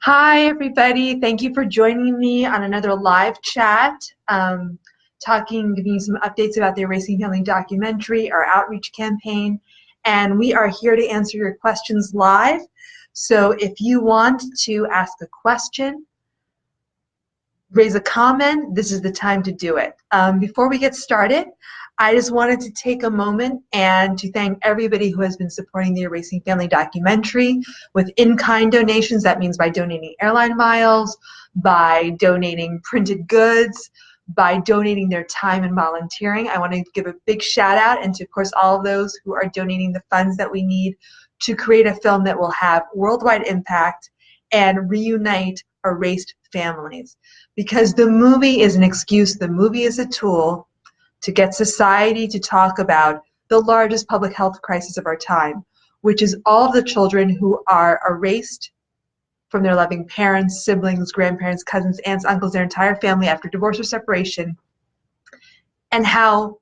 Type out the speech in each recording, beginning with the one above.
Hi, everybody. Thank you for joining me on another live chat, giving you some updates about the Erasing Family documentary, our outreach campaign, and we are here to answer your questions live. So if you want to ask a question, raise a comment, this is the time to do it. Before we get started, I just wanted to take a moment and to thank everybody who has been supporting the Erasing Family documentary with in-kind donations. That means by donating airline miles, by donating printed goods, by donating their time and volunteering. I want to give a big shout out and to, of course, all of those who are donating the funds that we need to create a film that will have worldwide impact and reunite erased families. Because the movie is an excuse, the movie is a tool to get society to talk about the largest public health crisis of our time, which is all of the children who are erased from their loving parents, siblings, grandparents, cousins, aunts, uncles, their entire family after divorce or separation, and how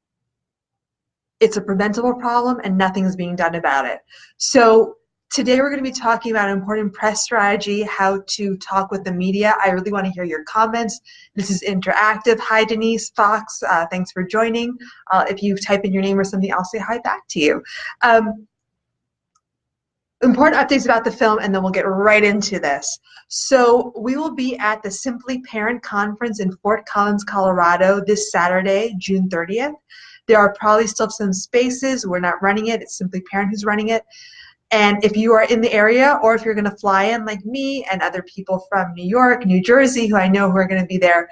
it's a preventable problem and nothing is being done about it. So today we're going to be talking about an important press strategy, how to talk with the media. I really want to hear your comments. This is interactive. Hi, Denise Fox. Thanks for joining. If you type in your name or something, I'll say hi back to you. Important updates about the film, and then we'll get right into this. So we will be at the Simply Parent Conference in Fort Collins, Colorado this Saturday, June 30th. There are probably still some spaces. We're not running it. It's Simply Parent who's running it. And if you are in the area, or if you're going to fly in like me and other people from New York, New Jersey, who I know who are going to be there,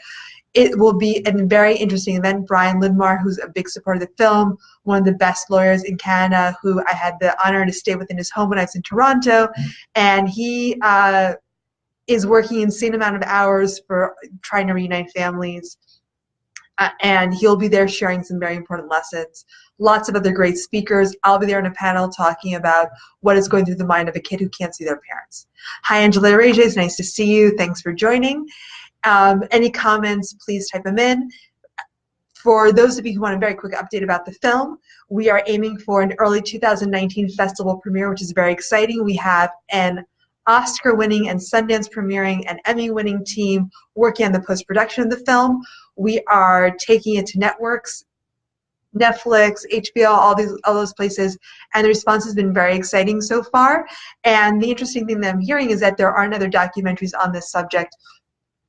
it will be a very interesting event. Brian Lidmar, who's a big supporter of the film, one of the best lawyers in Canada, who I had the honor to stay within his home when I was in Toronto, and he is working an insane amount of hours for trying to reunite families. And he'll be there sharing some very important lessons. Lots of other great speakers. I'll be there on a panel talking about what is going through the mind of a kid who can't see their parents. Hi, Angela Reyes. It's nice to see you. Thanks for joining. Any comments, please type them in. For those of you who want a very quick update about the film, we are aiming for an early 2019 festival premiere, which is very exciting. We have an Oscar-winning and Sundance premiering and Emmy-winning team working on the post-production of the film. We are taking it to networks, Netflix, HBO, all those places, and the response has been very exciting so far. And the interesting thing that I'm hearing is that there aren't other documentaries on this subject,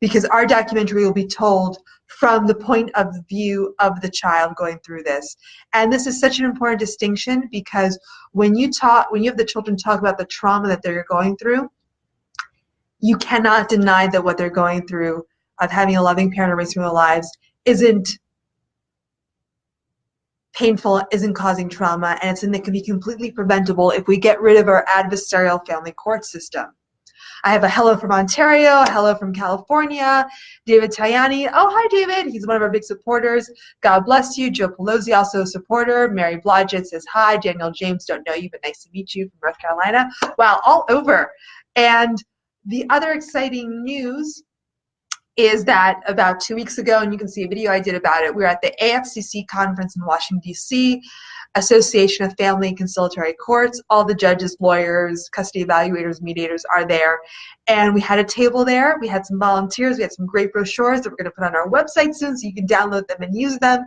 because our documentary will be told from the point of view of the child going through this. And this is such an important distinction, because when you have the children talk about the trauma that they're going through, you cannot deny that what they're going through of having a loving parent erased from their lives isn't painful, isn't causing trauma, and it's something that can be completely preventable if we get rid of our adversarial family court system. I have a hello from Ontario, a hello from California, David Tajani. Oh, hi, David. He's one of our big supporters. God bless you. Joe Pelosi, also a supporter. Mary Blodgett says hi. Daniel James, don't know you, but nice to meet you from North Carolina. Wow, all over. And the other exciting news is that about 2 weeks ago, and you can see a video I did about it, we were at the AFCC conference in Washington, D.C., Association of Family and Conciliatory Courts. All the judges, lawyers, custody evaluators, mediators are there. And we had a table there. We had some volunteers. We had some great brochures that we're going to put on our website soon so you can download them and use them.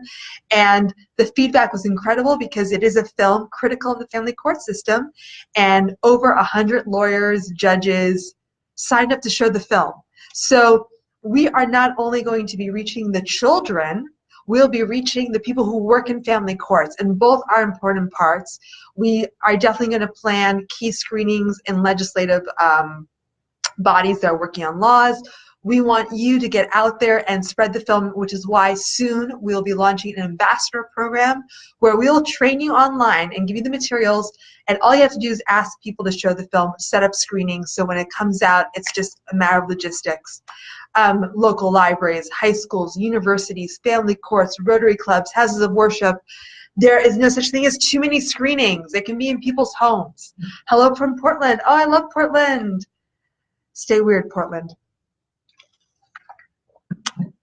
And the feedback was incredible, because it is a film critical of the family court system. And over 100 lawyers, judges signed up to show the film. So we are not only going to be reaching the children, we'll be reaching the people who work in family courts, and both are important parts. We are definitely going to plan key screenings in legislative bodies that are working on laws. We want you to get out there and spread the film, which is why soon we'll be launching an ambassador program where we'll train you online and give you the materials, and all you have to do is ask people to show the film, set up screenings, so when it comes out, it's just a matter of logistics. Local libraries, high schools, universities, family courts, Rotary clubs, houses of worship. There is no such thing as too many screenings. It can be in people's homes. Hello from Portland. Oh, I love Portland. Stay weird, Portland.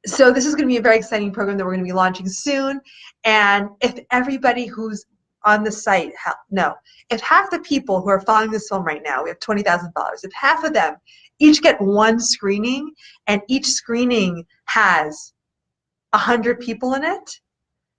So this is going to be a very exciting program that we're going to be launching soon. And if everybody who's on the site, no, if half the people who are following this film right now, we have 20,000 followers, if half of them each get one screening, and each screening has 100 people in it,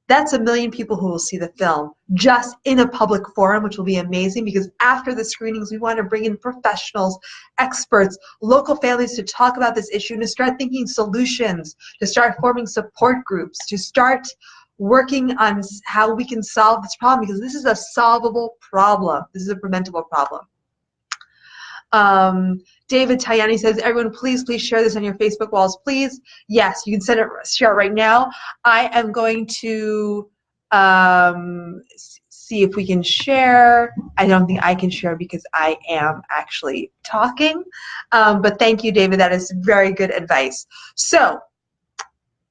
that's 1 million people who will see the film just in a public forum, which will be amazing, because after the screenings, we want to bring in professionals, experts, local families to talk about this issue and to start thinking solutions, to start forming support groups, to start working on how we can solve this problem, because this is a solvable problem. This is a preventable problem. David Tayani says, everyone, please share this on your Facebook walls, please. Yes, you can share it right now. I am going to see if we can share. I don't think I can share because I am actually talking. But thank you, David. That is very good advice. So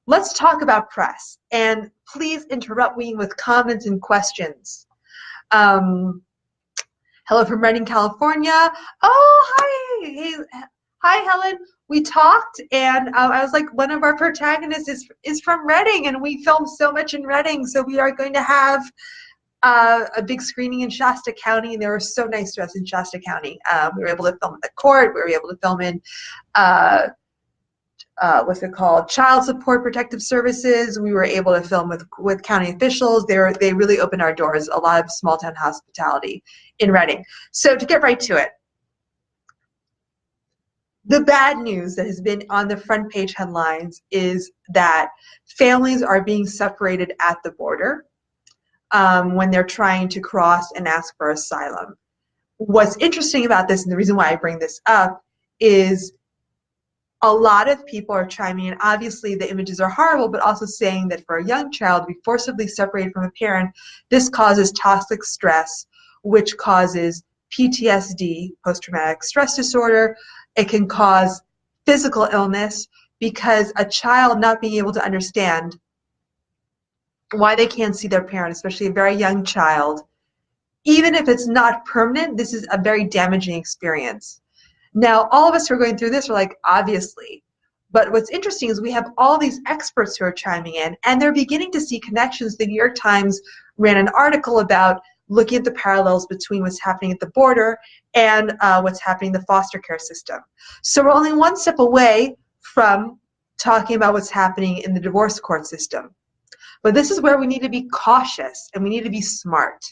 let's talk about press. And please interrupt me with comments and questions. Hello from Redding, California. Oh, hi. Hey, hi, Helen. We talked, and I was like, one of our protagonists is from Redding, and we filmed so much in Redding, so we are going to have a big screening in Shasta County, and they were so nice to us in Shasta County. We were able to film at the court. We were able to film in what's it called, Child Support Protective Services. We were able to film with county officials. They really opened our doors, a lot of small town hospitality in Redding. So to get right to it, the bad news that has been on the front page headlines is that families are being separated at the border when they're trying to cross and ask for asylum. What's interesting about this, and the reason why I bring this up, is a lot of people are chiming in. Obviously, the images are horrible, but also saying that for a young child to be forcibly separated from a parent, this causes toxic stress, which causes PTSD, post-traumatic stress disorder. It can cause physical illness because a child not being able to understand why they can't see their parent, especially a very young child, even if it's not permanent, this is a very damaging experience. Now, all of us who are going through this are like, obviously. But what's interesting is we have all these experts who are chiming in, and they're beginning to see connections. The New York Times ran an article about looking at the parallels between what's happening at the border and what's happening in the foster care system. So we're only one step away from talking about what's happening in the divorce court system. But this is where we need to be cautious and we need to be smart.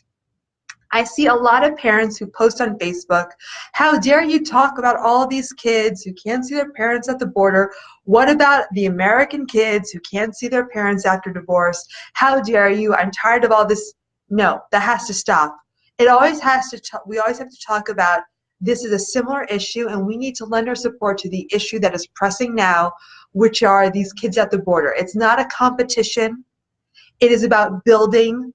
I see a lot of parents who post on Facebook, how dare you talk about all these kids who can't see their parents at the border? What about the American kids who can't see their parents after divorce? How dare you? I'm tired of all this. No, that has to stop. It always has to. We always have to talk about this is a similar issue, and we need to lend our support to the issue that is pressing now, which are these kids at the border. It's not a competition. It is about building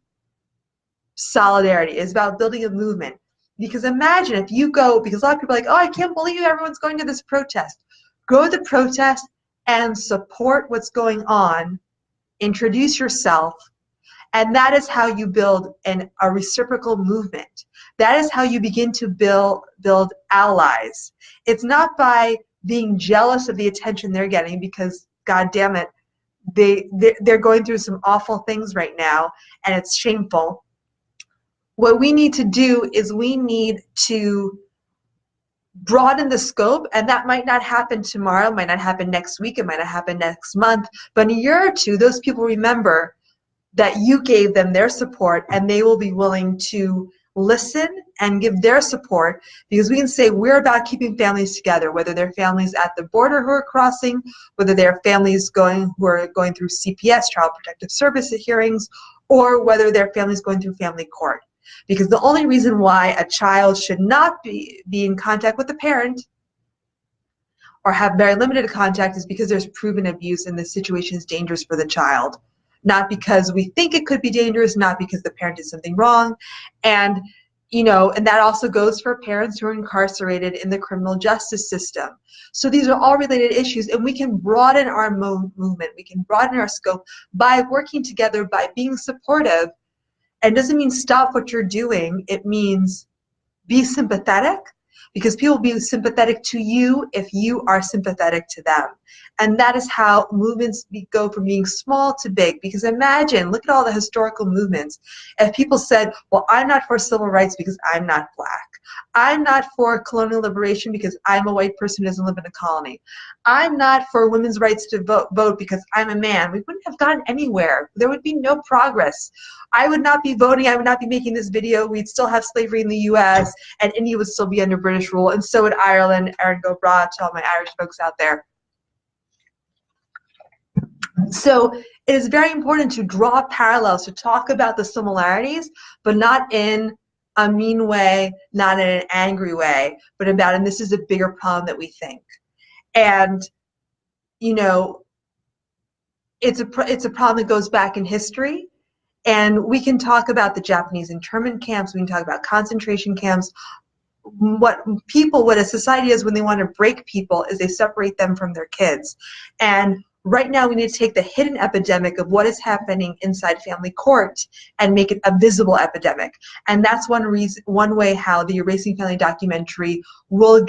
solidarity. It's about building a movement. Because imagine if you go, because a lot of people are like, oh, I can't believe everyone's going to this protest. Go to the protest and support what's going on. Introduce yourself. And that is how you build a reciprocal movement. That is how you begin to build allies. It's not by being jealous of the attention they're getting, because, God damn it, they're going through some awful things right now, and it's shameful. What we need to do is we need to broaden the scope, and that might not happen tomorrow, might not happen next week, it might not happen next month, but in a year or two, those people remember that you gave them their support, and they will be willing to listen and give their support, because we can say we're about keeping families together, whether they're families at the border who are crossing, whether they're families who are going through CPS, Child Protective Services hearings, or whether they're families going through family court. Because the only reason why a child should not be in contact with the parent or have very limited contact is because there's proven abuse and the situation is dangerous for the child. Not because we think it could be dangerous, not because the parent did something wrong. And, and that also goes for parents who are incarcerated in the criminal justice system. So these are all related issues, and we can broaden our movement. We can broaden our scope by working together, by being supportive. And it doesn't mean stop what you're doing. It means be sympathetic, because people will be sympathetic to you if you are sympathetic to them. And that is how movements go from being small to big. Because imagine, look at all the historical movements. If people said, well, I'm not for civil rights because I'm not black. I'm not for colonial liberation because I'm a white person who doesn't live in a colony. I'm not for women's rights to vote because I'm a man. We wouldn't have gotten anywhere. There would be no progress. I would not be voting. I would not be making this video. We'd still have slavery in the U.S. and India would still be under British rule, and so would Ireland. Erin go bragh to all my Irish folks out there. So it is very important to draw parallels, to talk about the similarities, but not in a mean way, not in an angry way, but about, and this is a bigger problem that we think. And, you know, it's a problem that goes back in history. And we can talk about the Japanese internment camps, we can talk about concentration camps. What a society is when they want to break people is they separate them from their kids. And right now we need to take the hidden epidemic of what is happening inside family court and make it a visible epidemic. And that's one way how the Erasing Family documentary will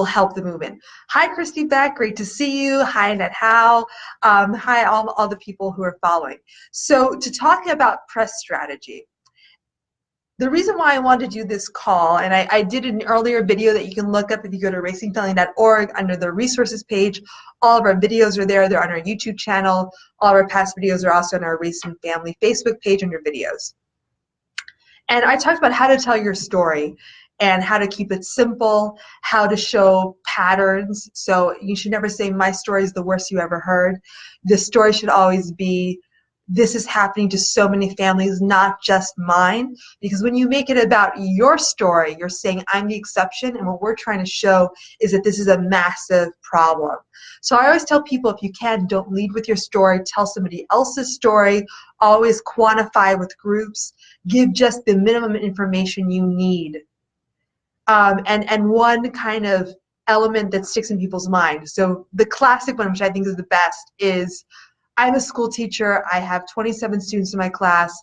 help the movement. Hi, Christy Beck, great to see you. Hi, Annette Howe. Hi, all the people who are following. So to talk about press strategy, the reason why I wanted to do this call, and I did an earlier video that you can look up if you go to erasingfamily.org under the resources page. All of our videos are there. They're on our YouTube channel. All of our past videos are also on our Erasing Family Facebook page under videos. And I talked about how to tell your story and how to keep it simple, how to show patterns. So you should never say, my story is the worst you ever heard. The story should always be, this is happening to so many families, not just mine. Because when you make it about your story, you're saying I'm the exception, and what we're trying to show is that this is a massive problem. So I always tell people, if you can, don't lead with your story, tell somebody else's story, always quantify with groups, give just the minimum information you need. And one kind of element that sticks in people's mind. So the classic one, which I think is the best, is I'm a school teacher. I have 27 students in my class.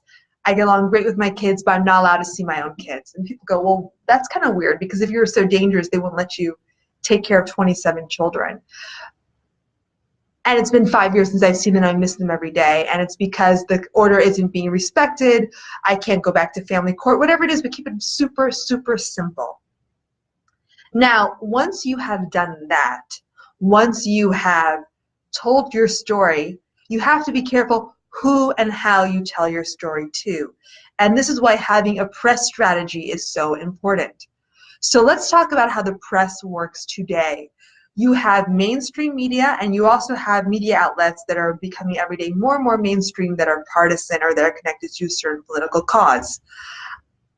I get along great with my kids, but I'm not allowed to see my own kids. And people go, well, that's kind of weird, because if you're so dangerous, they won't let you take care of 27 children. And it's been 5 years since I've seen them. I miss them every day. And it's because the order isn't being respected. I can't go back to family court, whatever it is, but keep it super, super simple. Now, once you have done that, once you have told your story, you have to be careful who and how you tell your story to. And this is why having a press strategy is so important. So let's talk about how the press works today. You have mainstream media, and you also have media outlets that are becoming every day more and more mainstream, that are partisan or that are connected to a certain political cause.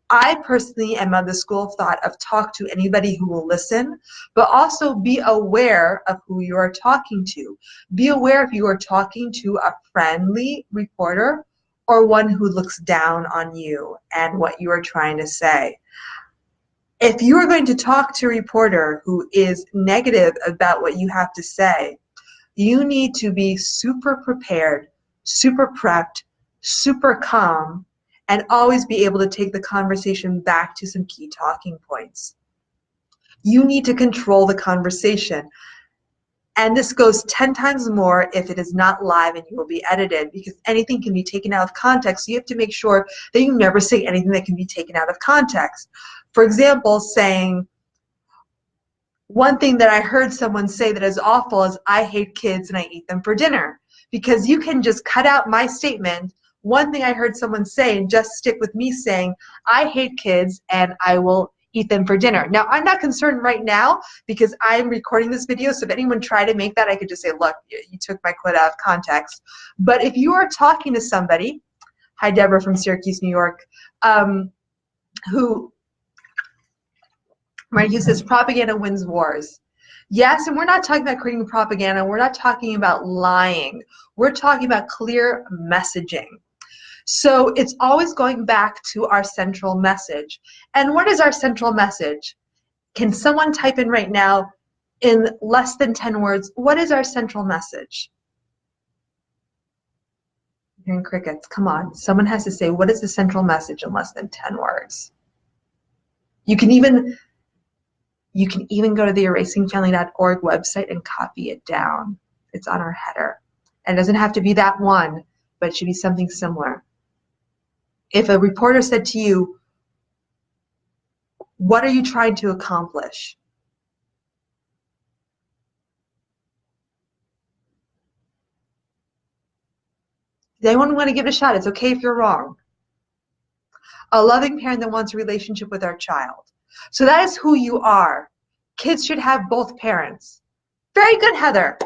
I personally am of the school of thought of talk to anybody who will listen, but also be aware of who you are talking to. Be aware if you are talking to a friendly reporter or one who looks down on you and what you are trying to say. If you are going to talk to a reporter who is negative about what you have to say, you need to be super prepared, super prepped, super calm, and always be able to take the conversation back to some key talking points. You need to control the conversation. And this goes 10 times more if it is not live and you will be edited, because anything can be taken out of context. So you have to make sure that you never say anything that can be taken out of context. For example, saying, one thing that I heard someone say that is awful is, I hate kids and I eat them for dinner. Because you can just cut out my statement, one thing I heard someone say, and just stick with me saying, I hate kids and I will eat them for dinner. Now, I'm not concerned right now because I'm recording this video, so if anyone tried to make that, I could just say, look, you took my quote out of context. But if you are talking to somebody, hi Deborah from Syracuse, New York, who says propaganda wins wars. Yes, and we're not talking about creating propaganda. We're not talking about lying. We're talking about clear messaging. So it's always going back to our central message. And what is our central message? Can someone type in right now in less than 10 words, what is our central message? I'm hearing crickets. Come on. Someone has to say, what is the central message in less than 10 words? You can even go to the erasingfamily.org website and copy it down. It's on our header. And it doesn't have to be that one, but it should be something similar. If a reporter said to you, what are you trying to accomplish? Does anyone want to give it a shot? It's okay if you're wrong. A loving parent that wants a relationship with our child. So that is who you are. Kids should have both parents. Very good, Heather.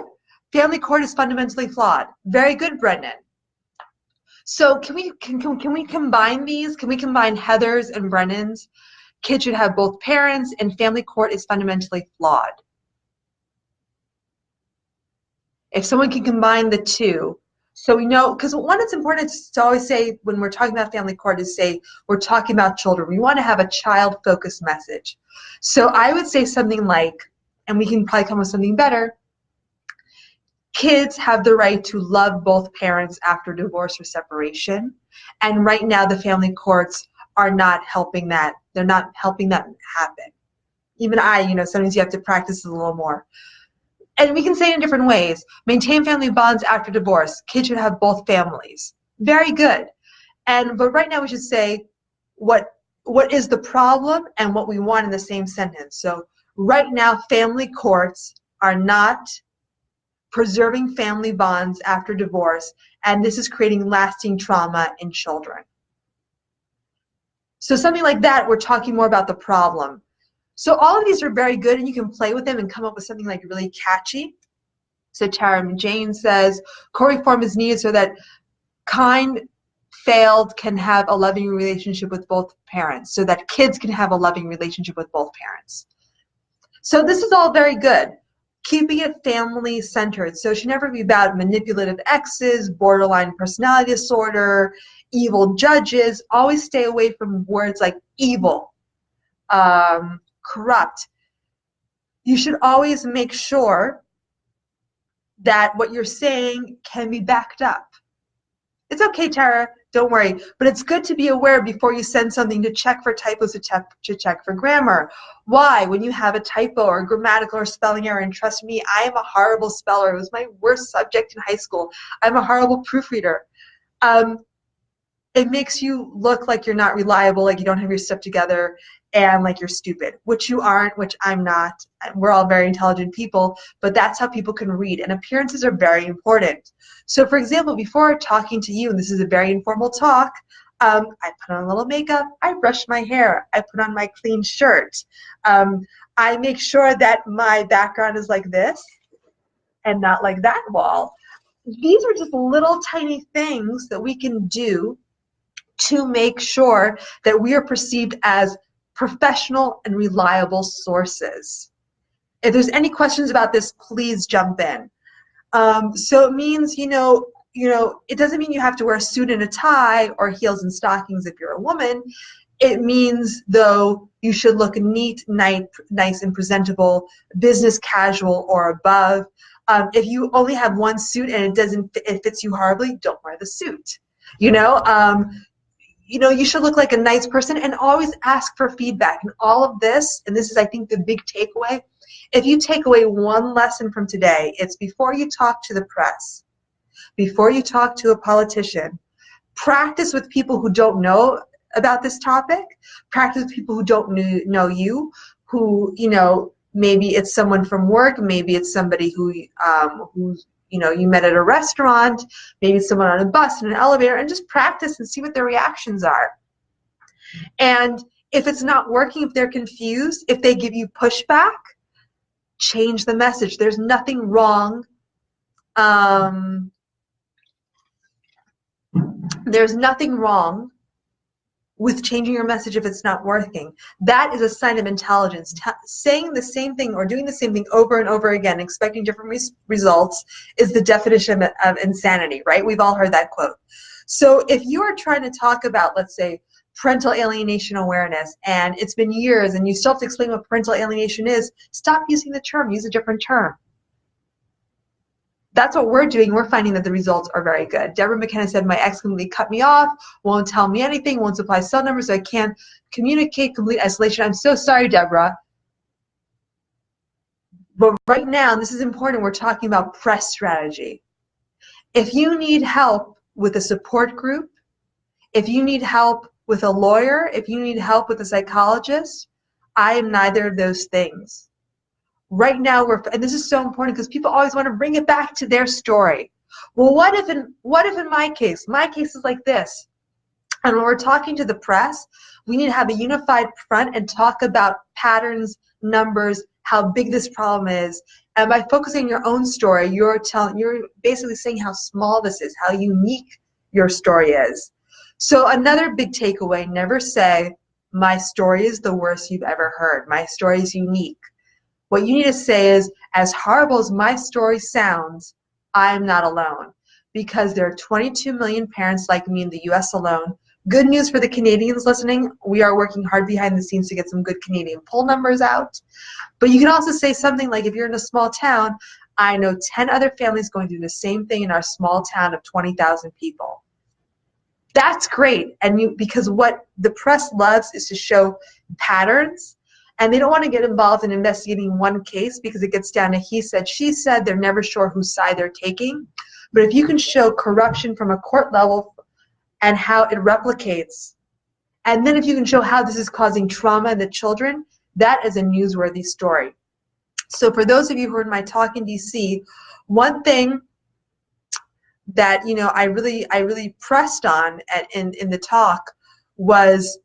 Family court is fundamentally flawed. Very good, Brendan. So can we combine these? Can we combine Heather's and Brennan's? Kids should have both parents, and family court is fundamentally flawed. If someone can combine the two, so we know, because one, it's important to always say when we're talking about family court is say we're talking about children. We want to have a child-focused message. So I would say something like, and we can probably come up with something better, kids have the right to love both parents after divorce or separation. And right now the family courts are not helping that. They're not helping that happen. Even sometimes you have to practice a little more. And we can say it in different ways. Maintain family bonds after divorce. Kids should have both families. Very good. But right now we should say what is the problem and what we want in the same sentence. So right now family courts are not preserving family bonds after divorce, and this is creating lasting trauma in children. So something like that, we're talking more about the problem. So all of these are very good, and you can play with them and come up with something like really catchy. So Tara Jane says, co-reform is needed so that kind failed can have a loving relationship with both parents, so that kids can have a loving relationship with both parents. So this is all very good. Keeping it family-centered. So it should never be about manipulative exes, borderline personality disorder, evil judges. Always stay away from words like evil, corrupt. You should always make sure that what you're saying can be backed up. It's okay, Tara, don't worry. But it's good to be aware before you send something to check for typos, to check for grammar. Why? When you have a typo or grammatical or spelling error, and trust me, I am a horrible speller. It was my worst subject in high school. I'm a horrible proofreader. It makes you look like you're not reliable, like you don't have your stuff together, and like you're stupid, which you aren't, which I'm not. We're all very intelligent people, but that's how people can read, and appearances are very important. So for example, before talking to you, and this is a very informal talk, I put on a little makeup, I brush my hair, I put on my clean shirt, I make sure that my background is like this and not like that wall. These are just little tiny things that we can do to make sure that we are perceived as professional and reliable sources. If there's any questions about this, please jump in. So it means, it doesn't mean you have to wear a suit and a tie or heels and stockings if you're a woman. It means, though, you should look neat, nice and presentable, business casual or above. If you only have one suit and it fits you horribly, don't wear the suit. You should look like a nice person, and always ask for feedback. And all of this, and this is, I think, the big takeaway, if you take away one lesson from today, it's before you talk to the press, before you talk to a politician, practice with people who don't know about this topic, practice with people who don't know you, who, maybe it's someone from work, maybe it's somebody who's you met at a restaurant, maybe someone on a bus, in an elevator, and just practice and see what their reactions are. And if it's not working, if they're confused, if they give you pushback, change the message. There's nothing wrong. There's nothing wrong with changing your message if it's not working. That is a sign of intelligence. Saying the same thing or doing the same thing over and over again, expecting different results, is the definition of insanity, right? We've all heard that quote. So if you are trying to talk about, let's say, parental alienation awareness, and it's been years and you still have to explain what parental alienation is, stop using the term, use a different term. That's what we're doing. We're finding that the results are very good. Deborah McKenna said, my ex completely cut me off, won't tell me anything, won't supply cell numbers, so I can't communicate complete isolation. I'm so sorry, Deborah. But right now, and this is important, we're talking about press strategy. If you need help with a support group, if you need help with a lawyer, if you need help with a psychologist, I am neither of those things. Right now, and this is so important because people always want to bring it back to their story. Well, what if in my case is like this? And when we're talking to the press, we need to have a unified front and talk about patterns, numbers, how big this problem is. And by focusing on your own story, you're basically saying how small this is, how unique your story is. So another big takeaway, never say, my story is the worst you've ever heard. My story is unique. What you need to say is, as horrible as my story sounds, I'm not alone. Because there are 22 million parents like me in the US alone. Good news for the Canadians listening, we are working hard behind the scenes to get some good Canadian poll numbers out. But you can also say something like, if you're in a small town, I know 10 other families going through the same thing in our small town of 20,000 people. That's great, and because what the press loves is to show patterns, and they don't want to get involved in investigating one case because it gets down to he said, she said, they're never sure whose side they're taking. But if you can show corruption from a court level and how it replicates, and then if you can show how this is causing trauma in the children, that is a newsworthy story. So for those of you who are in my talk in DC, one thing that I really pressed on in the talk was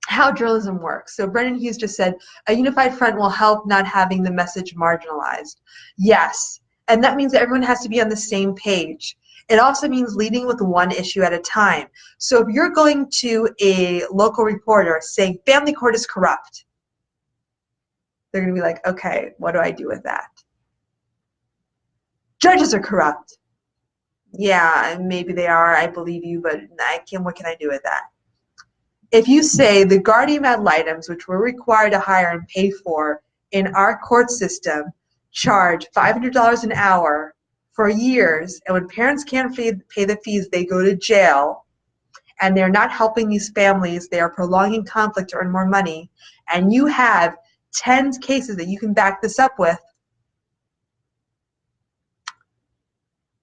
how journalism works. So Brendan Hughes just said, a unified front will help not having the message marginalized. Yes, and that means that everyone has to be on the same page. It also means leading with one issue at a time. So if you're going to a local reporter saying family court is corrupt, they're going to be like, okay, what do I do with that? Judges are corrupt. Yeah, maybe they are. I believe you, but what can I do with that? If you say the guardian ad litems, which we're required to hire and pay for in our court system, charge $500 an hour for years, and when parents can't pay the fees, they go to jail, and they're not helping these families, they are prolonging conflict to earn more money, and you have 10 cases that you can back this up with,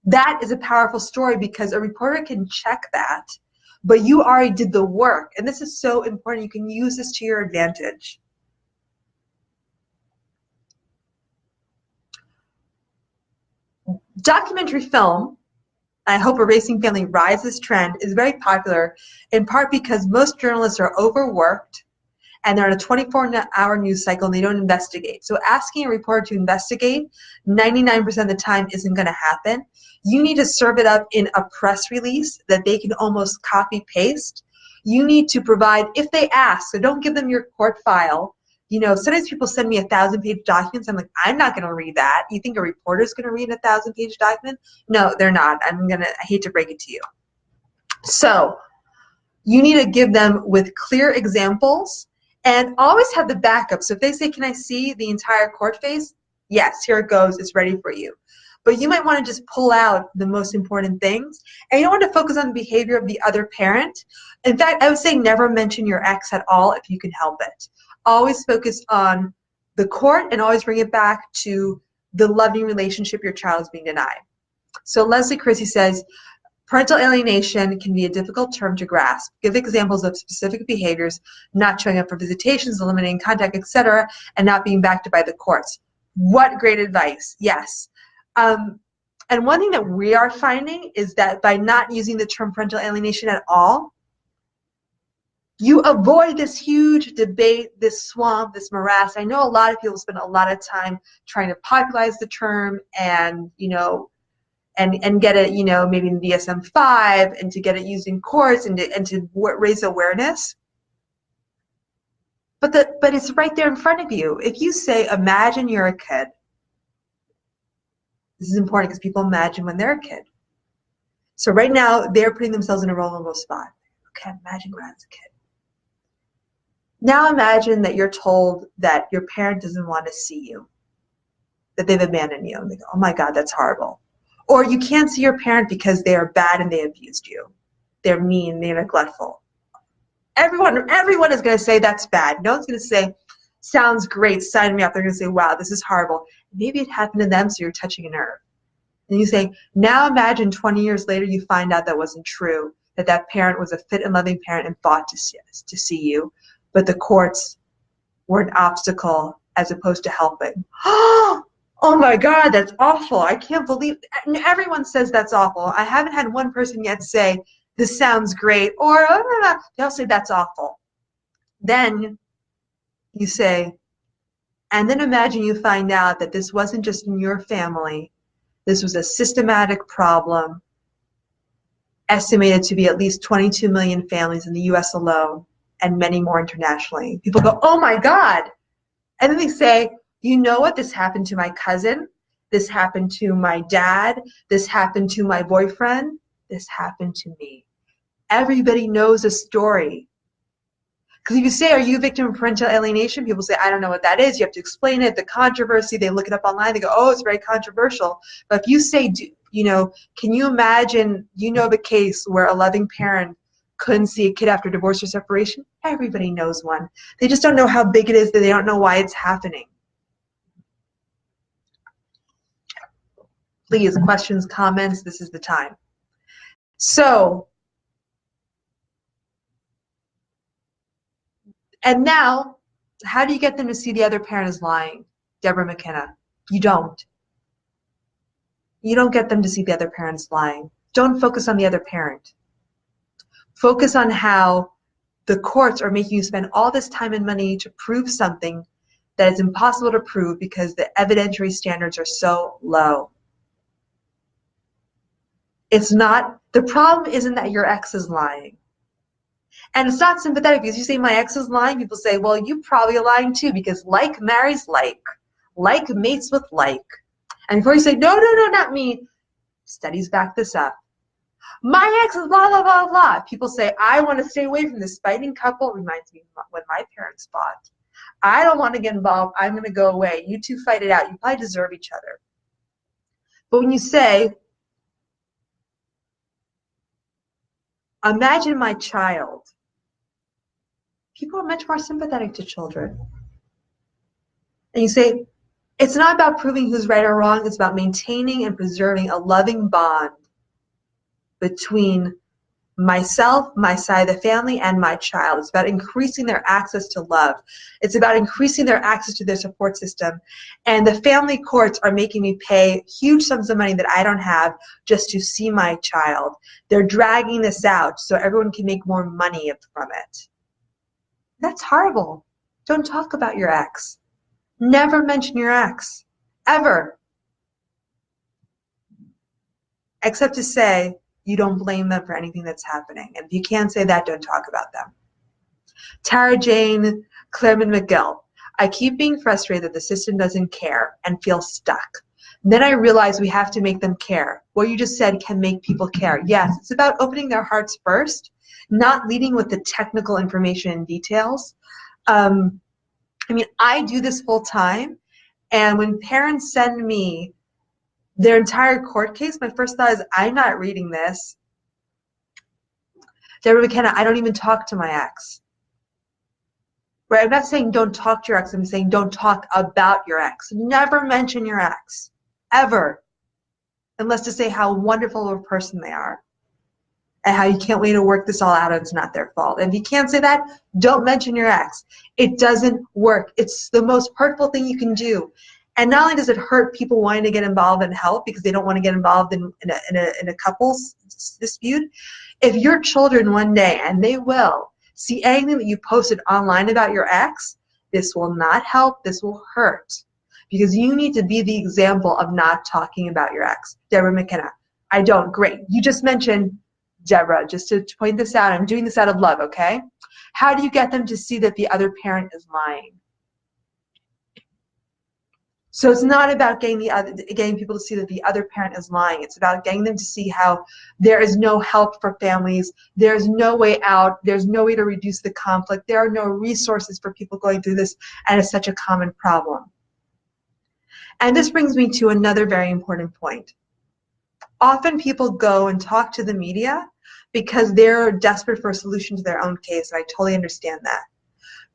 that is a powerful story because a reporter can check that, but you already did the work. And this is so important. You can use this to your advantage. Documentary film, I hope Erasing Family rides this trend, is very popular in part because most journalists are overworked and they're on a 24-hour news cycle and they don't investigate. So asking a reporter to investigate 99% of the time isn't going to happen. You need to serve it up in a press release that they can almost copy paste. You need to provide, if they ask, so don't give them your court file. Sometimes people send me 1,000-page documents. I'm like, I'm not going to read that. You think a reporter's going to read a 1,000-page document? No, they're not. I hate to break it to you. So you need to give them with clear examples and always have the backup. So if they say, can I see the entire court face? Yes, here it goes. It's ready for you. But you might want to just pull out the most important things. And you don't want to focus on the behavior of the other parent. In fact, I would say never mention your ex at all if you can help it. Always focus on the court and always bring it back to the loving relationship your child is being denied. So Leslie Chrissy says, parental alienation can be a difficult term to grasp. Give examples of specific behaviors, not showing up for visitations, eliminating contact, etc., and not being backed by the courts. What great advice. Yes. And one thing that we are finding is that by not using the term parental alienation at all, you avoid this huge debate, this swamp, this morass. I know a lot of people spend a lot of time trying to popularize the term and, and get it, maybe in DSM-5 and to get it used in courts and to raise awareness. But it's right there in front of you. If you say, imagine you're a kid. This is important because people imagine when they're a kid. So right now, they're putting themselves in a vulnerable spot. Okay, imagine when I was a kid. Now imagine that you're told that your parent doesn't want to see you, that they've abandoned you. And they go, oh my God, that's horrible. Or you can't see your parent because they are bad and they abused you. They're mean, they're neglectful. Everyone is going to say that's bad. No one's going to say, sounds great, sign me up. They're going to say, wow, this is horrible. Maybe it happened to them, so you're touching a nerve. And you say, now imagine 20 years later you find out that wasn't true, that that parent was a fit and loving parent and fought to see you, but the courts were an obstacle as opposed to helping. Oh my God, that's awful. I can't believe, and everyone says that's awful. I haven't had one person yet say, this sounds great, or they'll say that's awful. Then you say, and then imagine you find out that this wasn't just in your family. This was a systematic problem, estimated to be at least 22 million families in the US alone, and many more internationally. People go, oh my God. And then they say, you know what? This happened to my cousin. This happened to my dad. This happened to my boyfriend. This happened to me. Everybody knows a story. Because if you say, are you a victim of parental alienation? People say, I don't know what that is. You have to explain it, the controversy. They look it up online. They go, oh, it's very controversial. But if you say, can you imagine, of a case where a loving parent couldn't see a kid after divorce or separation? Everybody knows one. They just don't know how big it is. They don't know why it's happening. Please, questions, comments, this is the time. So, and now, how do you get them to see the other parent is lying? Deborah McKenna, you don't. You don't get them to see the other parent is lying. Don't focus on the other parent. Focus on how the courts are making you spend all this time and money to prove something that is impossible to prove because the evidentiary standards are so low. The problem isn't that your ex is lying. And it's not sympathetic because you say my ex is lying, people say, well, you probably are lying too because like marries like mates with like. And before you say, no, not me, studies back this up. My ex is blah, blah, blah, blah. People say, I want to stay away from this fighting couple. It reminds me of when my parents fought. I don't want to get involved. I'm going to go away. You two fight it out. You probably deserve each other. But when you say, imagine my child, people are much more sympathetic to children. And you say, it's not about proving who's right or wrong. It's about maintaining and preserving a loving bond between myself, my side of the family, and my child. It's about increasing their access to love. It's about increasing their access to their support system. And the family courts are making me pay huge sums of money that I don't have just to see my child. They're dragging this out so everyone can make more money from it. That's horrible. Don't talk about your ex. Never mention your ex. Ever. Except to say you don't blame them for anything that's happening. And if you can't say that, don't talk about them. Tara Jane Clareman McGill. I keep being frustrated that the system doesn't care and feel stuck. Then I realize we have to make them care. What you just said can make people care. Yes, it's about opening their hearts first, not leading with the technical information and details. I do this full time, and when parents send me their entire court case, my first thought is, I'm not reading this. Deborah McKenna, I don't even talk to my ex. Right? I'm not saying don't talk to your ex. I'm saying don't talk about your ex. Never mention your ex, ever, unless to say how wonderful of a person they are and how you can't wait to work this all out and it's not their fault. And if you can't say that, don't mention your ex. It doesn't work. It's the most hurtful thing you can do. And not only does it hurt people wanting to get involved and help because they don't want to get involved in a couple's dispute, if your children one day, and they will, see anything that you posted online about your ex, this will not help, this will hurt. Because you need to be the example of not talking about your ex. Deborah McKenna, I don't. Great. You just mentioned, Deborah, just to point this out, I'm doing this out of love, okay? How do you get them to see that the other parent is lying? So it's not about getting people to see that the other parent is lying. It's about getting them to see how there is no help for families. There's no way out. There's no way to reduce the conflict. There are no resources for people going through this, and it's such a common problem. And this brings me to another very important point. Often people go and talk to the media because they're desperate for a solution to their own case, and I totally understand that.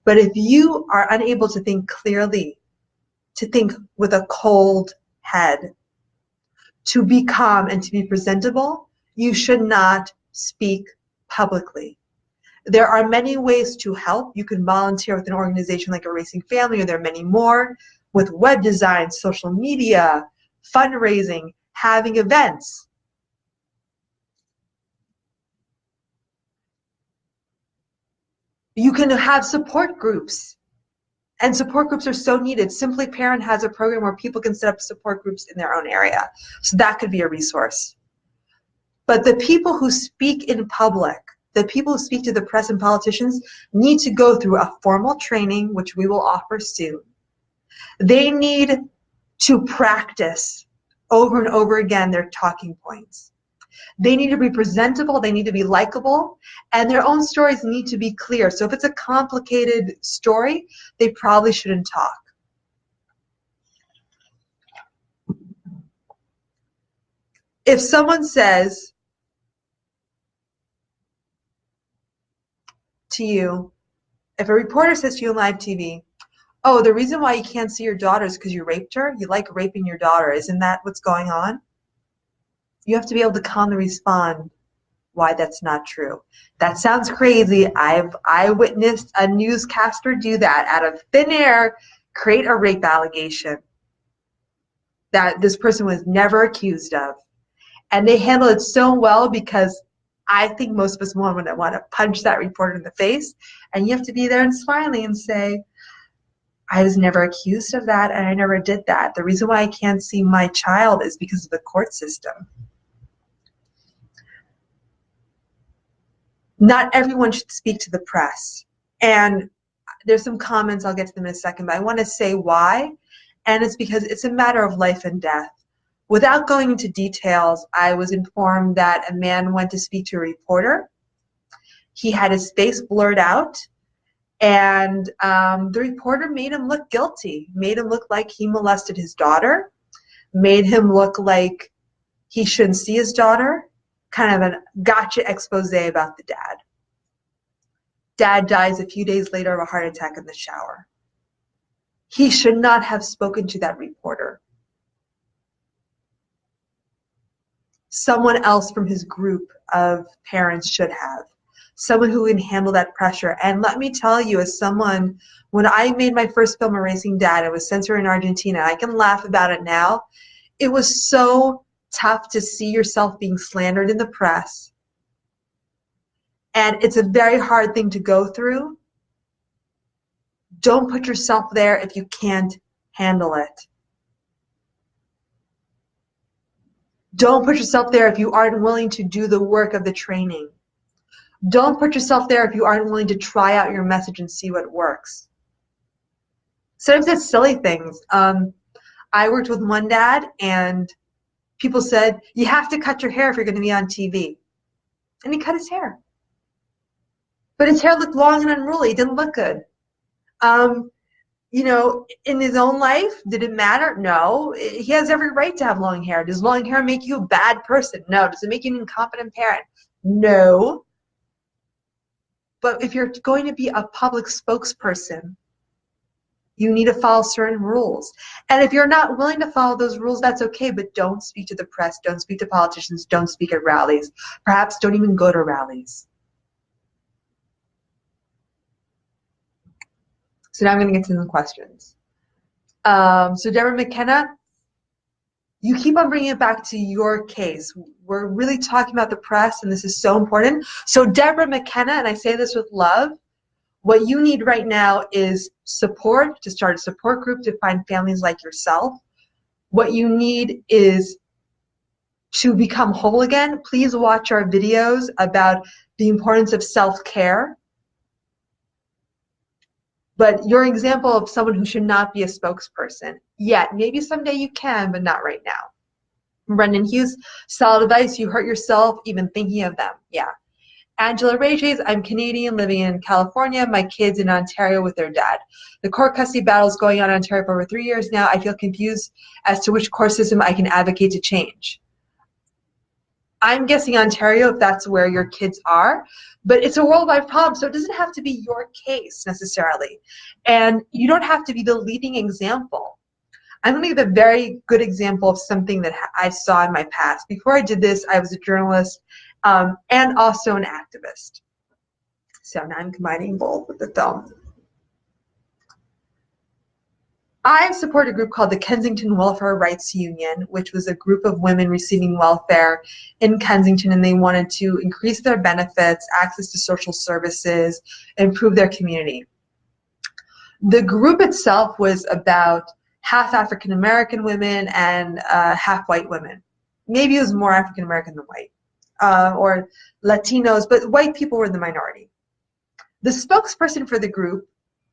But if you are unable to think clearly, to think with a cold head, to be calm and to be presentable, you should not speak publicly. There are many ways to help. You can volunteer with an organization like Erasing Family, or there are many more, with web design, social media, fundraising, having events. You can have support groups, and support groups are so needed. Simply Parent has a program where people can set up support groups in their own area. So that could be a resource. But the people who speak in public, the people who speak to the press and politicians, need to go through a formal training, which we will offer soon. They need to practice over and over again their talking points. They need to be presentable, they need to be likable, and their own stories need to be clear. So if it's a complicated story, they probably shouldn't talk. If someone says to you, if a reporter says to you on live TV, oh, the reason why you can't see your daughter is because you raped her, you like raping your daughter, isn't that what's going on? You have to be able to calmly respond why that's not true. That sounds crazy. I witnessed a newscaster do that out of thin air, create a rape allegation that this person was never accused of. And they handled it so well, because I think most of us want to punch that reporter in the face, and you have to be there and smiling and say, I was never accused of that, and I never did that. The reason why I can't see my child is because of the court system. Not everyone should speak to the press. And there's some comments, I'll get to them in a second, but I want to say why. And it's because it's a matter of life and death. Without going into details, I was informed that a man went to speak to a reporter. He had his face blurred out, and the reporter made him look guilty, made him look like he molested his daughter, made him look like he shouldn't see his daughter, kind of a gotcha expose about the dad. Dad dies a few days later of a heart attack in the shower. He should not have spoken to that reporter. Someone else from his group of parents should have. Someone who can handle that pressure. And let me tell you, as someone, when I made my first film, Erasing Dad, it was censored in Argentina. I can laugh about it now. It was so tough to see yourself being slandered in the press. And it's a very hard thing to go through. Don't put yourself there if you can't handle it. Don't put yourself there if you aren't willing to do the work of the training. Don't put yourself there if you aren't willing to try out your message and see what works. Sometimes it's silly things. I worked with one dad, and people said, you have to cut your hair if you're going to be on TV. And he cut his hair. But his hair looked long and unruly. It didn't look good. You know, in his own life, did it matter? No. He has every right to have long hair. Does long hair make you a bad person? No. Does it make you an incompetent parent? No. But if you're going to be a public spokesperson, you need to follow certain rules. And if you're not willing to follow those rules, that's okay, but don't speak to the press, don't speak to politicians, don't speak at rallies. Perhaps don't even go to rallies. So now I'm going to get to some questions. So Deborah McKenna, you keep on bringing it back to your case. We're really talking about the press, and this is so important. So Deborah McKenna, and I say this with love, what you need right now is support, to start a support group to find families like yourself. What you need is to become whole again. Please watch our videos about the importance of self-care. But you're an example of someone who should not be a spokesperson yet. Maybe someday you can, but not right now. Brendan Hughes, solid advice. You hurt yourself even thinking of them. Yeah. Angela Reyes, I'm Canadian living in California. My kids in Ontario with their dad. The court custody battle is going on in Ontario for over 3 years now. I feel confused as to which court system I can advocate to change. I'm guessing Ontario, if that's where your kids are, but it's a worldwide problem, so it doesn't have to be your case necessarily. And you don't have to be the leading example. I'm going to give a very good example of something that I saw in my past. Before I did this, I was a journalist and also an activist. So now I'm combining both with the film. I support a group called the Kensington Welfare Rights Union, which was a group of women receiving welfare in Kensington, and they wanted to increase their benefits, access to social services, improve their community. The group itself was about half African American women and half white women. Maybe it was more African American than white, or Latinos, but white people were the minority. The spokesperson for the group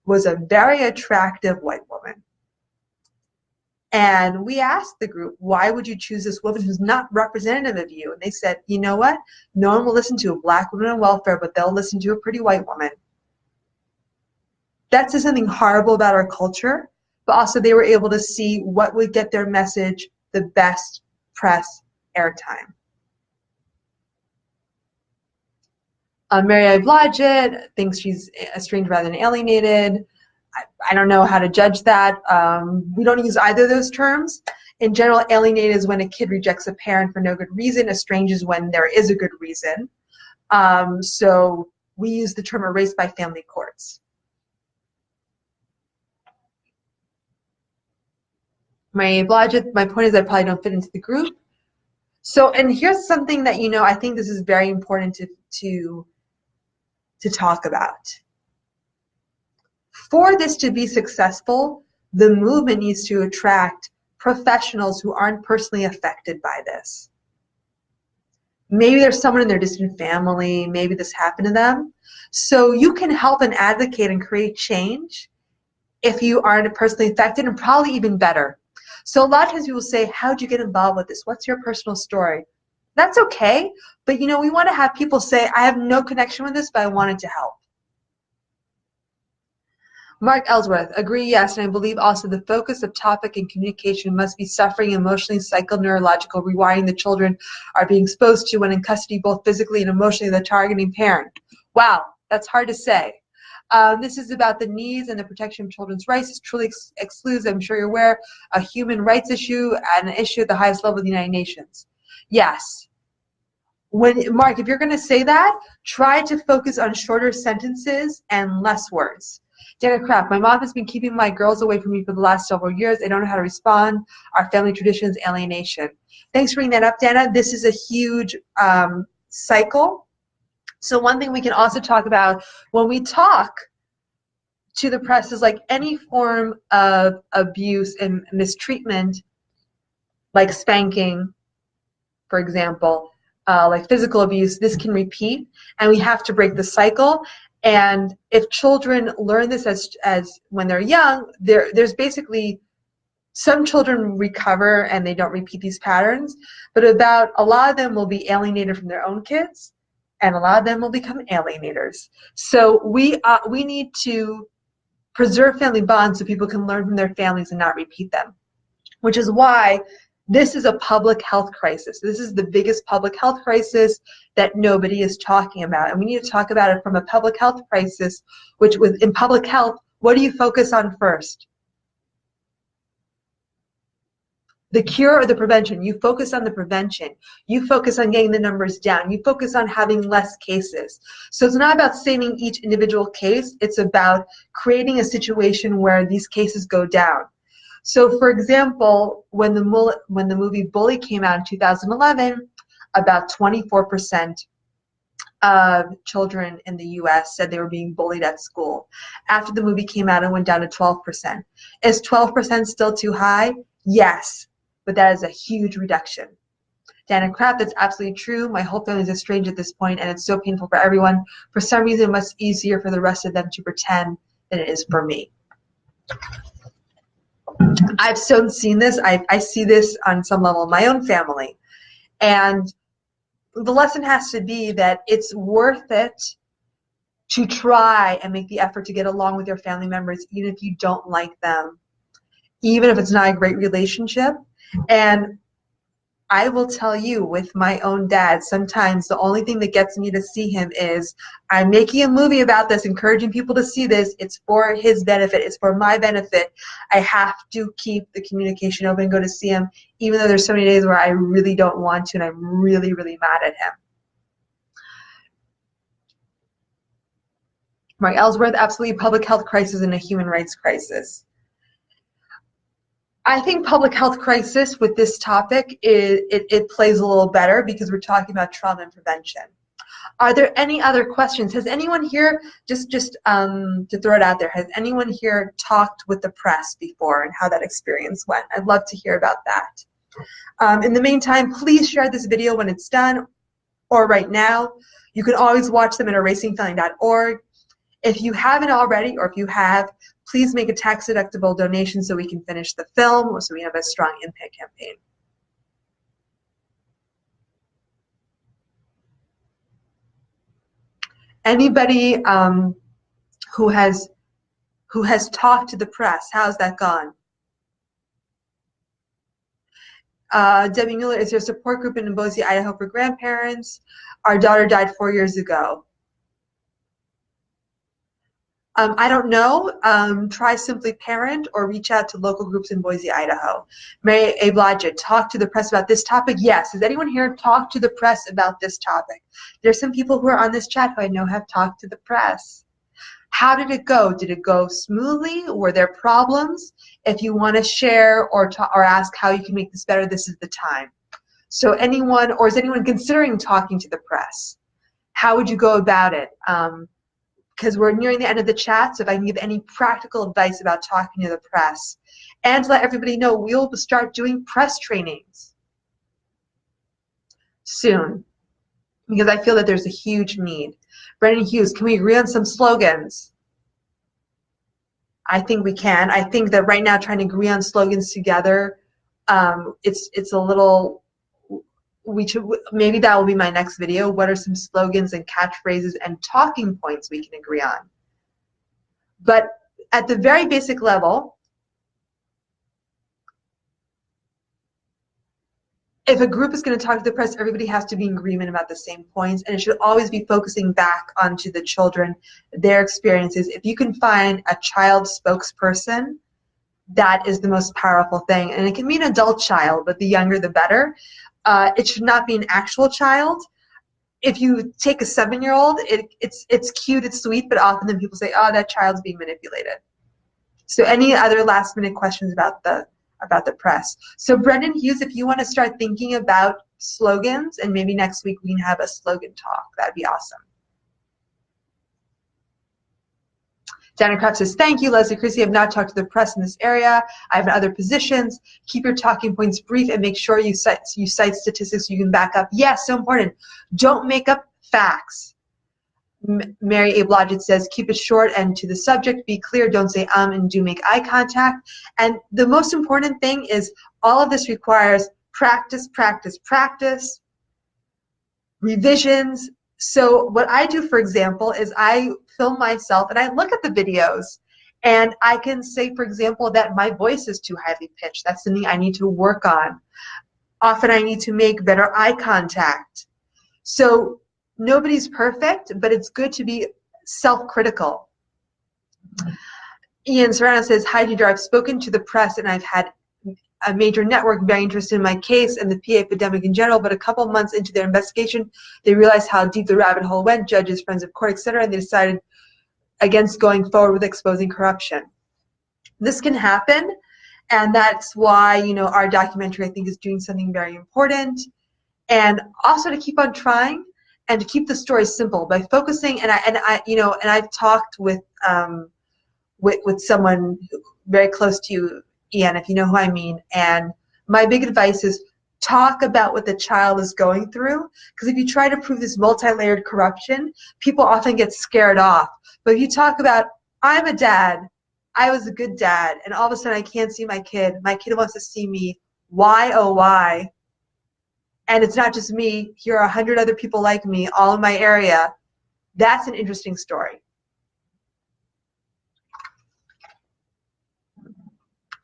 was a very attractive white woman. And we asked the group, why would you choose this woman who's not representative of you? And they said, you know what? No one will listen to a black woman on welfare, but they'll listen to a pretty white woman. That says something horrible about our culture, but also they were able to see what would get their message the best press airtime. Mary Blodgett thinks she's estranged rather than alienated. I don't know how to judge that. We don't use either of those terms. In general, alienated is when a kid rejects a parent for no good reason. Estranged is when there is a good reason. So we use the term erased by family courts. Mary Blodgett, my point is I probably don't fit into the group. So, and here's something that, you know, I think this is very important to talk about. For this to be successful, the movement needs to attract professionals who aren't personally affected by this. Maybe there's someone in their distant family, maybe this happened to them. So you can help and advocate and create change if you aren't personally affected, and probably even better. So a lot of times people say, how'd you get involved with this? What's your personal story? That's okay, but you know, we want to have people say, I have no connection with this, but I wanted to help. Mark Ellsworth, agree, yes, and I believe also the focus of topic and communication must be suffering, emotionally, psychoneurological rewiring the children are being exposed to when in custody, both physically and emotionally, the targeting parent. Wow, that's hard to say. This is about the needs and the protection of children's rights. This truly excludes, I'm sure you're aware, a human rights issue and an issue at the highest level of the United Nations. Yes. Mark, if you're going to say that, try to focus on shorter sentences and less words. Dana Kraft, my mom has been keeping my girls away from me for the last several years. I don't know how to respond. Our family tradition is alienation. Thanks for bringing that up, Dana. This is a huge cycle. So one thing we can also talk about when we talk to the press is like any form of abuse and mistreatment, like spanking, for example, like physical abuse, this can repeat, and we have to break the cycle. And if children learn this as when they're young, there's basically some children recover and they don't repeat these patterns, but about a lot of them will be alienated from their own kids, and a lot of them will become alienators. So we need to preserve family bonds so people can learn from their families and not repeat them, which is why this is a public health crisis. This is the biggest public health crisis that nobody is talking about. And we need to talk about it from a public health crisis, which in public health, what do you focus on first? The cure or the prevention? You focus on the prevention. You focus on getting the numbers down. You focus on having less cases. So it's not about saving each individual case. It's about creating a situation where these cases go down. So, for example, when the movie Bully came out in 2011, about 24% of children in the U.S. said they were being bullied at school. After the movie came out, it went down to 12%. Is 12% still too high? Yes, but that is a huge reduction. Dana Kraft, that's absolutely true. My whole family is estranged at this point, and it's so painful for everyone. For some reason, it's much easier for the rest of them to pretend than it is for me. I've so seen this. I see this on some level in my own family. And the lesson has to be that it's worth it to try and make the effort to get along with your family members, even if you don't like them, even if it's not a great relationship. And I will tell you, with my own dad, sometimes the only thing that gets me to see him is I'm making a movie about this, encouraging people to see this. It's for his benefit. It's for my benefit. I have to keep the communication open, go to see him, even though there's so many days where I really don't want to and I'm really, really mad at him. Mark Ellsworth, absolutely public health crisis and a human rights crisis. I think public health crisis with this topic, it plays a little better because we're talking about trauma and prevention. Are there any other questions? Has anyone here, just to throw it out there, has anyone here talked with the press before and how that experience went? I'd love to hear about that. In the meantime, please share this video when it's done or right now. You can always watch them at erasingfailing.org. If you haven't already, or if you have, please make a tax-deductible donation so we can finish the film, or so we have a strong impact campaign. Anybody who has talked to the press, how's that gone? Debbie Mueller, is there a support group in Boise, Idaho for grandparents? Our daughter died 4 years ago. I don't know. Try Simply Parent or reach out to local groups in Boise, Idaho. Mary A. Blodgett, talk to the press about this topic? Yes. Has anyone here talked to the press about this topic? There's some people who are on this chat who I know have talked to the press. How did it go? Did it go smoothly? Were there problems? If you want to share or ask how you can make this better, this is the time. So anyone, or is anyone considering talking to the press? How would you go about it? Because we're nearing the end of the chat, so if I can give any practical advice about talking to the press. And to let everybody know, we'll start doing press trainings soon, because I feel that there's a huge need. Brendan Hughes, can we agree on some slogans? I think we can. I think that right now trying to agree on slogans together, it's a little, maybe that will be my next video. What are some slogans and catchphrases and talking points we can agree on? But at the very basic level, if a group is going to talk to the press, everybody has to be in agreement about the same points, and it should always be focusing back onto the children, their experiences. If you can find a child spokesperson, that is the most powerful thing. And it can be an adult child, but the younger the better. It should not be an actual child. If you take a 7-year-old, it's cute, it's sweet, but often then people say, oh, that child's being manipulated. So any other last minute questions about the press? So Brendan Hughes, if you want to start thinking about slogans, and maybe next week we can have a slogan talk, that'd be awesome. Dana Kraft says, thank you, Leslie Chrissy. I have not talked to the press in this area. I have other positions. Keep your talking points brief and make sure you cite statistics you can back up. Yes, so important. Don't make up facts. Mary A. Blodgett says, keep it short and to the subject. Be clear. Don't say and do make eye contact. And the most important thing is all of this requires practice, practice, practice, revisions. So what I do, for example, is I film myself and I look at the videos and I can say, for example, that my voice is too highly pitched. That's something I need to work on. Often I need to make better eye contact. So nobody's perfect, but it's good to be self-critical. Ian Serrano says, hi, Ginger. I've spoken to the press and I've had a major network very interested in my case and the PA epidemic in general, but a couple months into their investigation, they realized how deep the rabbit hole went, judges, friends of court, etc., and they decided against going forward with exposing corruption. This can happen, and that's why, you know, our documentary, I think, is doing something very important, and also to keep on trying and to keep the story simple by focusing. And I've talked with someone very close to you, Ian, if you know who I mean, and my big advice is talk about what the child is going through, because if you try to prove this multi-layered corruption, people often get scared off. But if you talk about, I'm a dad, I was a good dad, and all of a sudden I can't see my kid wants to see me, why, oh why, and it's not just me, here are 100 other people like me, all in my area, that's an interesting story.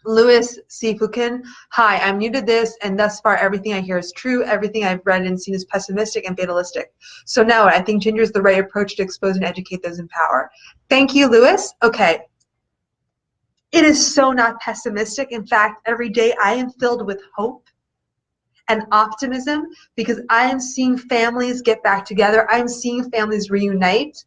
Louis Sifukin, hi, I'm new to this, and thus far everything I hear is true. Everything I've read and seen is pessimistic and fatalistic. So now I think Ginger is the right approach to expose and educate those in power. Thank you, Louis. Okay. It is so not pessimistic. In fact, every day I am filled with hope and optimism because I am seeing families get back together. I'm seeing families reunite.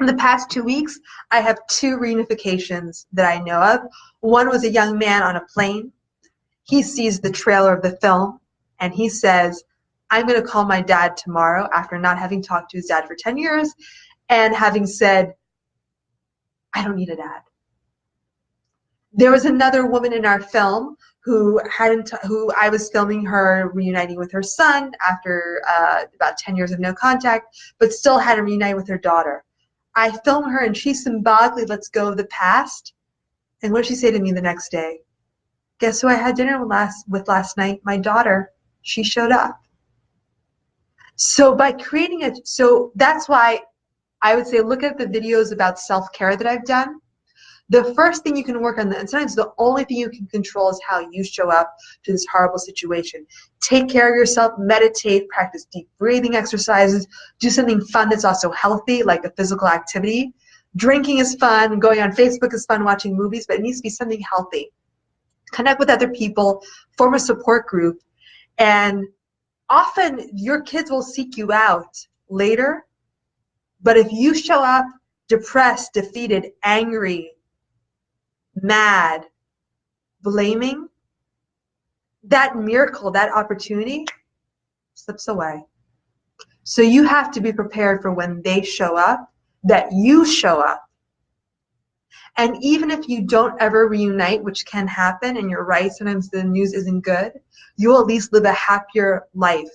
In the past 2 weeks, I have 2 reunifications that I know of. One was a young man on a plane. He sees the trailer of the film and he says, I'm going to call my dad tomorrow after not having talked to his dad for 10 years and having said, I don't need a dad. There was another woman in our film who I was filming her reuniting with her son after about 10 years of no contact, but still hadn't reunited with her daughter. I film her and she symbolically lets go of the past. And what did she say to me the next day? Guess who I had dinner with last night? My daughter. She showed up. So by creating so that's why I would say look at the videos about self-care that I've done. The first thing you can work on, and sometimes the only thing you can control is how you show up to this horrible situation. Take care of yourself, meditate, practice deep breathing exercises, do something fun that's also healthy, like a physical activity. Drinking is fun, going on Facebook is fun, watching movies, but it needs to be something healthy. Connect with other people, form a support group, and often your kids will seek you out later, but if you show up depressed, defeated, angry, mad, blaming, that miracle, that opportunity slips away. So you have to be prepared for when they show up, that you show up. And even if you don't ever reunite, which can happen, and you're right, sometimes the news isn't good, you'll at least live a happier life.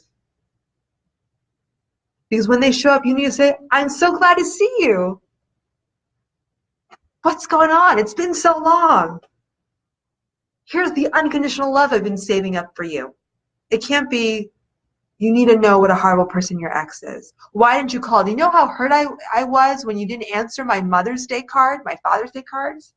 Because when they show up, you need to say, I'm so glad to see you. What's going on? It's been so long. Here's the unconditional love I've been saving up for you. It can't be, you need to know what a horrible person your ex is. Why didn't you call? Do you know how hurt I was when you didn't answer my Mother's Day card, my Father's Day cards?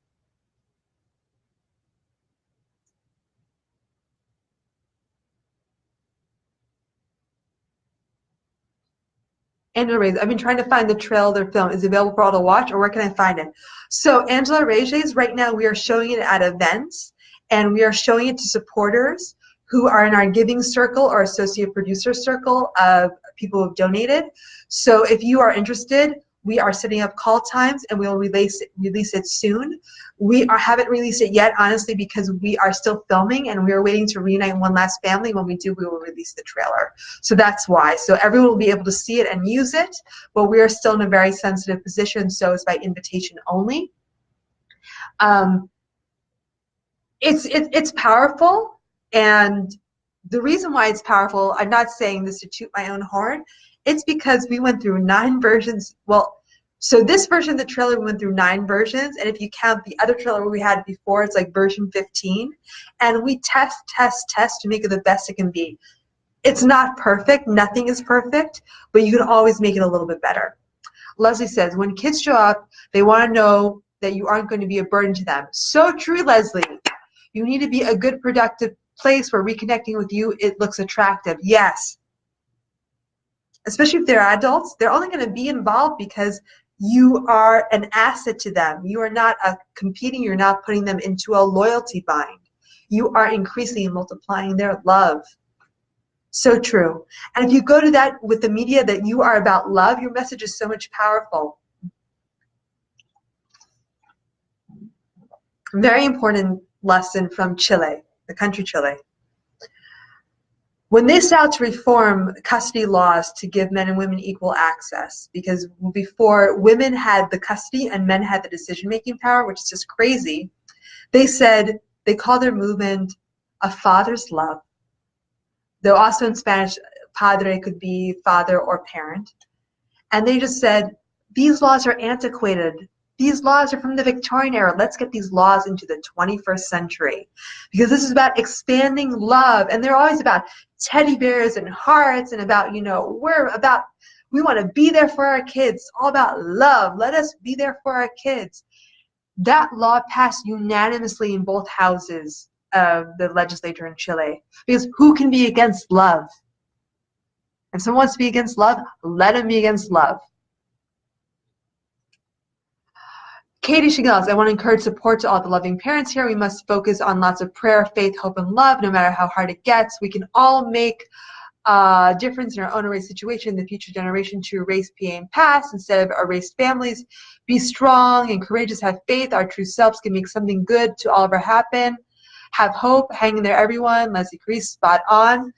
Angela Reyes, I've been trying to find the trailer of their film. Is it available for all to watch, or where can I find it? So Angela Reyes, right now we are showing it at events, and we are showing it to supporters who are in our giving circle or associate producer circle of people who have donated. So if you are interested, we are setting up call times, and we will release it soon. We haven't released it yet, honestly, because we are still filming, and we are waiting to reunite one last family. When we do, we will release the trailer. So that's why. So everyone will be able to see it and use it, but we are still in a very sensitive position, so it's by invitation only. It's powerful, and the reason why it's powerful, I'm not saying this to toot my own horn, it's because we went through 9 versions. Well, so this version of the trailer, we went through 9 versions, and if you count the other trailer we had before, it's like version 15, and we test to make it the best it can be. It's not perfect, nothing is perfect, but you can always make it a little bit better. Leslie says, when kids show up, they want to know that you aren't going to be a burden to them. So true, Leslie. You need to be a good, productive place where reconnecting with you, it looks attractive. Yes. Especially if they're adults, they're only going to be involved because you are an asset to them. You are not competing. You're not putting them into a loyalty bind. You are increasing and multiplying their love. So true. And if you go to that with the media that you are about love, your message is so much powerful. Very important lesson from Chile, the country Chile. When they set out to reform custody laws to give men and women equal access, because before women had the custody and men had the decision-making power, which is just crazy, they said, they called their movement a father's love. Though also in Spanish, padre could be father or parent. And they just said, these laws are antiquated. These laws are from the Victorian era. Let's get these laws into the 21st century. Because this is about expanding love. And they're always about teddy bears and hearts and about, you know, we want to be there for our kids. All about love. Let us be there for our kids. That law passed unanimously in both houses of the legislature in Chile. Because who can be against love? If someone wants to be against love, let him be against love. Katie Shigels, I want to encourage support to all the loving parents here. We must focus on lots of prayer, faith, hope, and love. No matter how hard it gets, we can all make a difference in our own erased situation, the future generation, to erase PA and past instead of erased families. Be strong and courageous. Have faith. Our true selves can make something good to all of our happen. Have hope. Hang in there, everyone. Leslie Crease, spot on.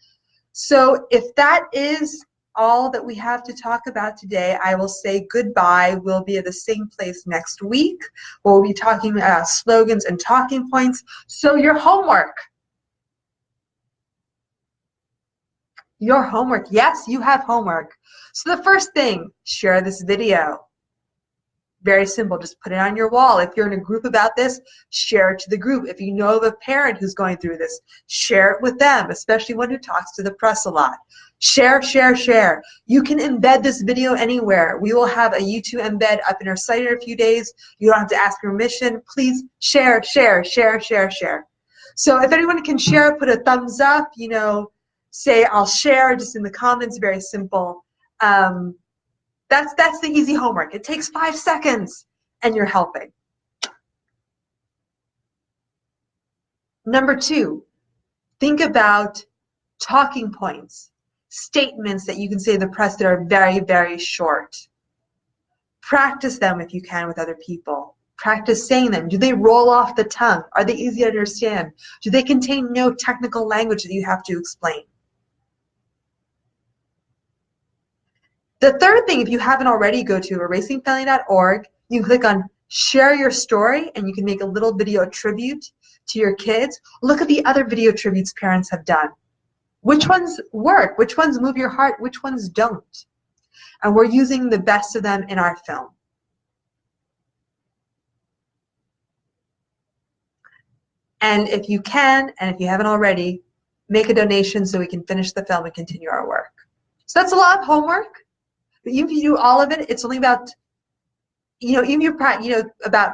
So if that is all that we have to talk about today, I will say goodbye. We'll be at the same place next week. We'll be talking about slogans and talking points. So your homework. Your homework. Yes, you have homework. So the first thing, share this video. Very simple. Just put it on your wall. If you're in a group about this, share it to the group. If you know of a parent who's going through this, share it with them, especially one who talks to the press a lot. Share, share, share. You can embed this video anywhere. We will have a YouTube embed up in our site in a few days. You don't have to ask permission. Please share, share, share, share, share. So if anyone can share, put a thumbs up, you know, say I'll share just in the comments. Very simple. That's the easy homework. It takes 5 seconds and you're helping. Number 2, think about talking points, statements that you can say to the press that are very, very short. Practice them if you can with other people. Practice saying them. Do they roll off the tongue? Are they easy to understand? Do they contain no technical language that you have to explain? The third thing, if you haven't already, go to erasingfamily.org. You can click on share your story and you can make a little video tribute to your kids. Look at the other video tributes parents have done. Which ones work? Which ones move your heart? Which ones don't? And we're using the best of them in our film. And if you can, and if you haven't already, make a donation so we can finish the film and continue our work. So that's a lot of homework. But even if you do all of it, it's only about, even if about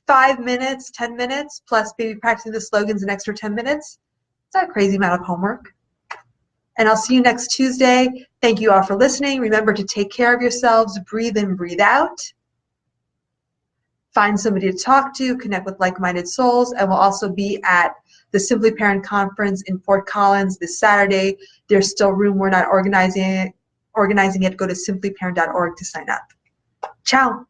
5 minutes, 10 minutes, plus maybe practicing the slogans an extra 10 minutes. It's not a crazy amount of homework. And I'll see you next Tuesday. Thank you all for listening. Remember to take care of yourselves, breathe in, breathe out. Find somebody to talk to, connect with like-minded souls, and we'll also be at the Simply Parent Conference in Fort Collins this Saturday. There's still room. We're not organizing it. Go to simplyparent.org to sign up. Ciao.